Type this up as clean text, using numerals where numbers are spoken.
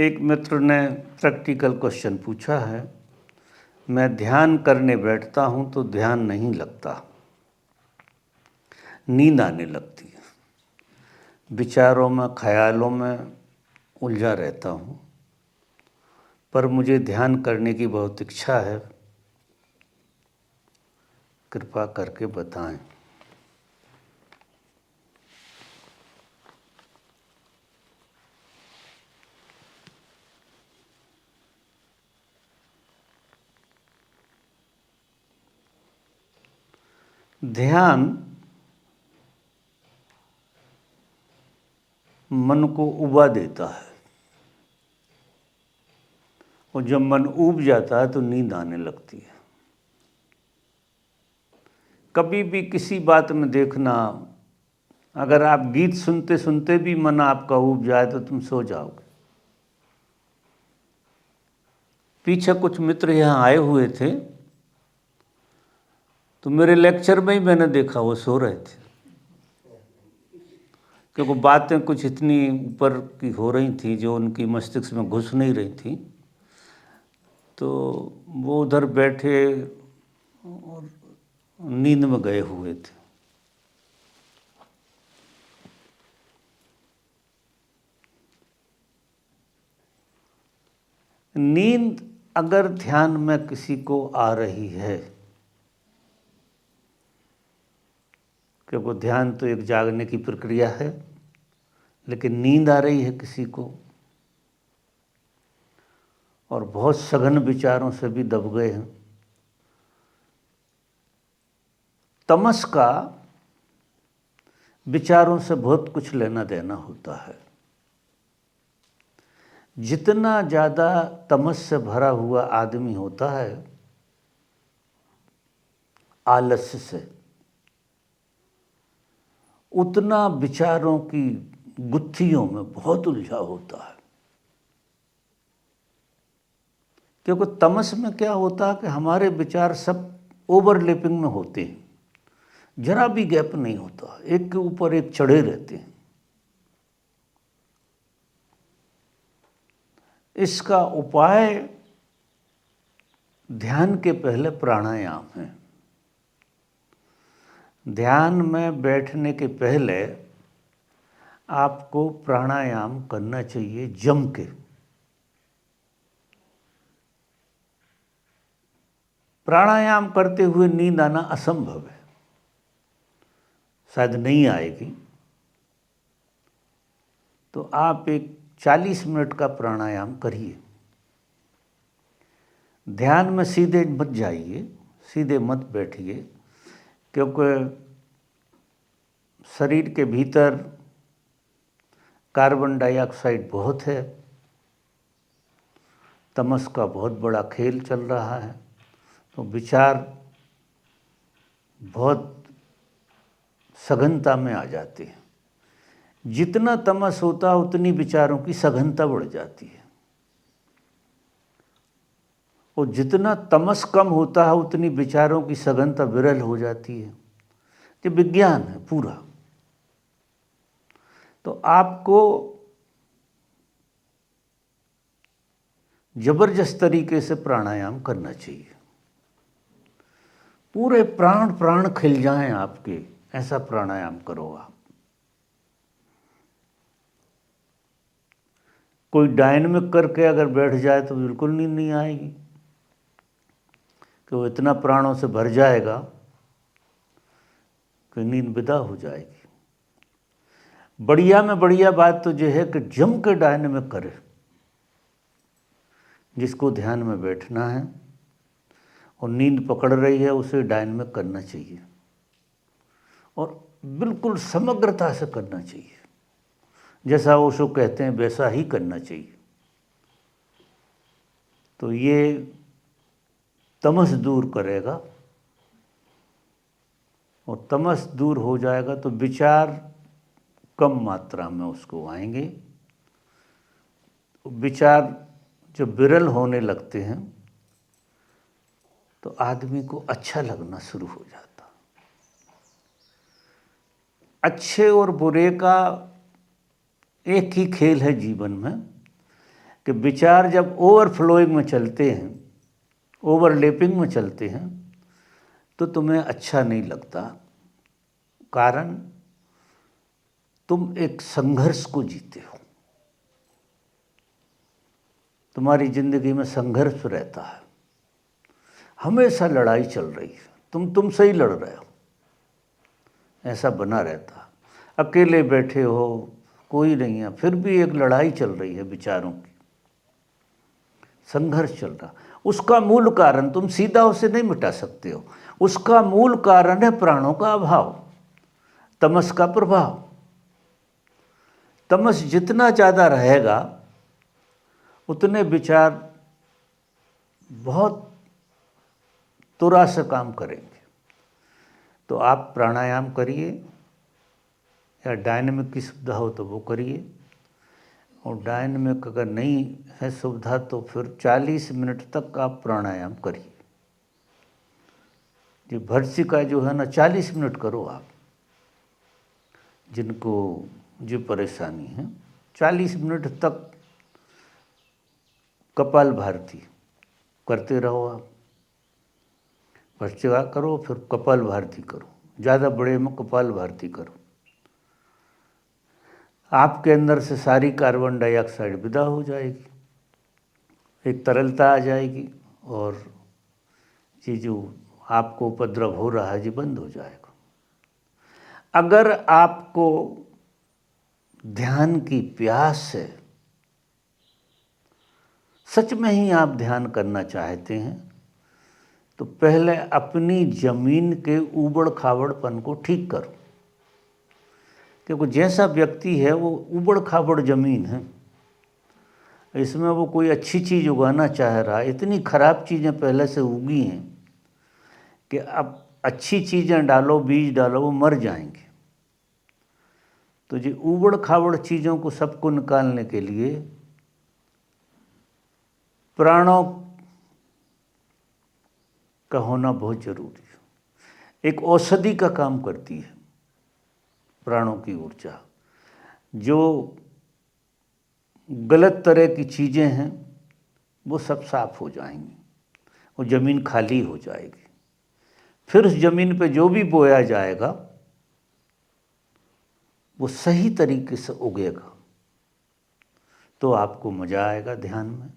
एक मित्र ने practical question पूछा है, मैं ध्यान करने बैठता हूँ तो ध्यान नहीं लगता, नींद आने लगती है, विचारों में ख्यालों में उलझा रहता हूँ, पर मुझे ध्यान करने की बहुत इच्छा है, कृपा करके बताएं। ध्यान मन को उबा देता है और जब मन ऊब जाता है तो नींद आने लगती है। कभी भी किसी बात में देखना, अगर आप गीत सुनते सुनते भी मन आपका ऊब जाए तो तुम सो जाओगे। पीछे कुछ मित्र यहाँ आए हुए थे तो मेरे लेक्चर में ही मैंने देखा वो सो रहे थे, क्योंकि बातें कुछ इतनी ऊपर की हो रही थी जो उनकी मस्तिष्क में घुस नहीं रही थी, तो वो उधर बैठे और नींद में गए हुए थे। नींद अगर ध्यान में किसी को आ रही है, क्योंकि ध्यान तो एक जागने की प्रक्रिया है, लेकिन नींद आ रही है किसी को और बहुत सघन विचारों से भी दब गए हैं, तमस का विचारों से बहुत कुछ लेना देना होता है। जितना ज़्यादा तमस से भरा हुआ आदमी होता है, आलस्य से, उतना विचारों की गुत्थियों में बहुत उलझा होता है। क्योंकि तमस में क्या होता है कि हमारे विचार सब ओवरलैपिंग में होते हैं, जरा भी गैप नहीं होता, एक के ऊपर एक चढ़े रहते हैं। इसका उपाय ध्यान के पहले प्राणायाम है। ध्यान में बैठने के पहले आपको प्राणायाम करना चाहिए जम के। प्राणायाम करते हुए नींद आना असंभव है, शायद नहीं आएगी, तो आप एक 40 मिनट का प्राणायाम करिए। ध्यान में सीधे मत जाइए, सीधे मत बैठिए, क्योंकि शरीर के भीतर कार्बन डाइऑक्साइड बहुत है, तमस का बहुत बड़ा खेल चल रहा है, तो विचार बहुत सघनता में आ जाते हैं। जितना तमस होता है उतनी विचारों की सघनता बढ़ जाती है, और जितना तमस कम होता है उतनी विचारों की सघनता विरल हो जाती है। ये विज्ञान है पूरा। तो आपको जबरदस्त तरीके से प्राणायाम करना चाहिए, पूरे प्राण प्राण खिल जाएं आपके, ऐसा प्राणायाम करो आप। कोई डायनेमिक करके अगर बैठ जाए तो बिल्कुल नींद नहीं आएगी, कि वो इतना प्राणों से भर जाएगा कि नींद विदा हो जाएगी। बढ़िया में बढ़िया बात तो यह है कि जम के डायनेमिक करे। जिसको ध्यान में बैठना है और नींद पकड़ रही है उसे डायनेमिक करना चाहिए, और बिल्कुल समग्रता से करना चाहिए। जैसा ओशो कहते हैं वैसा ही करना चाहिए। तो ये तमस दूर करेगा, और तमस दूर हो जाएगा तो विचार कम मात्रा में उसको आएंगे। विचार जब विरल होने लगते हैं तो आदमी को अच्छा लगना शुरू हो जाता। अच्छे और बुरे का एक ही खेल है जीवन में, कि कि विचार जब ओवरफ्लोइंग में चलते हैं, ओवरलैपिंग में चलते हैं, तो तुम्हें अच्छा नहीं लगता। कारण तुम एक संघर्ष को जीते हो, तुम्हारी जिंदगी में संघर्ष रहता है, हमेशा लड़ाई चल रही है, तुमसे ही लड़ रहे हो, ऐसा बना रहता है। अकेले बैठे हो, कोई नहीं है, फिर भी एक लड़ाई चल रही है विचारों की, संघर्ष चल रहा। उसका मूल कारण तुम सीधा उसे नहीं मिटा सकते हो। उसका मूल कारण है प्राणों का अभाव, तमस का प्रभाव। तमस जितना ज़्यादा रहेगा उतने विचार बहुत तुरा से काम करेंगे। तो आप प्राणायाम करिए, या डायनेमिक की सुविधा हो तो वो करिए, और डायनेमिक अगर नहीं है सुविधा तो फिर 40 मिनट तक आप प्राणायाम करिए। ये भर्त्सिका जो है ना, 40 मिनट करो आप, जिनको जो परेशानी है 40 मिनट तक कपालभाति करते रहो आप। भर्त्सिका करो, फिर कपालभाति करो, ज़्यादा बड़े में कपालभाति करो। आपके अंदर से सारी कार्बन डाइऑक्साइड विदा हो जाएगी, एक तरलता आ जाएगी, और ये जो आपको उपद्रव हो रहा है ये बंद हो जाएगा। अगर आपको ध्यान की प्यास है, सच में ही आप ध्यान करना चाहते हैं, तो पहले अपनी जमीन के ऊबड़ खाबड़पन को ठीक करो। क्योंकि जैसा व्यक्ति है वो ऊबड़ खाबड़ जमीन है, इसमें वो कोई अच्छी चीज़ उगाना चाह रहा है, इतनी खराब चीज़ें पहले से उगी हैं कि अब अच्छी चीज़ें डालो, बीज डालो, वो मर जाएंगे। तो ये ऊबड़ खाबड़ चीज़ों को सबको निकालने के लिए प्राणों का होना बहुत जरूरी है। एक औषधि का काम करती है प्राणों की ऊर्जा। जो गलत तरह की चीज़ें हैं वो सब साफ हो जाएंगी, वो ज़मीन खाली हो जाएगी। फिर उस ज़मीन पे जो भी बोया जाएगा वो सही तरीके से उगेगा। तो आपको मज़ा आएगा ध्यान में।